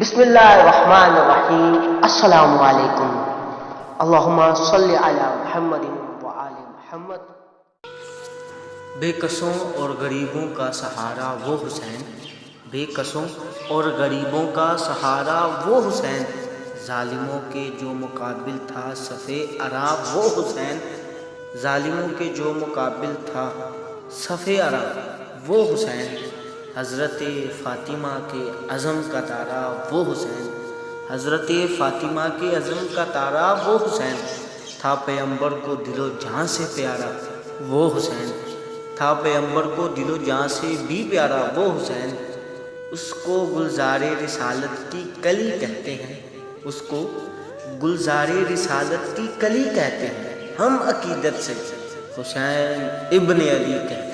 بسم اللہ الرحمن الرحیم۔ السلام علیکم۔ اللہم صلی علی محمد وآل محمد۔ بے کسوں اور غریبوں کا سہارا وہ حسین، بے کسوں اور غریبوں کا سہارا وہ حسین، ظالموں کے جو مقابل تھا صف عرا وہ حسین، ظالموں کے جو مقابل تھا صف عرا وہ حسین، حضرت فاطمہ کے عزم کا تارا وہ حسین، حضرت فاطمہ کے عزم کا تارا وہ حسین، تھا پیغمبر کو دل و جان سے پیارا وہ حسین، تھا پیغمبر کو دل و جان سے بھی پیارا وہ حسین، اس کو گلزار رسالت کی کلی کہتے ہیں، اس کو گلزار رسالت کی کلی کہتے ہیں، ہم عقیدت سے حسین ابن علی کہتے ہیں۔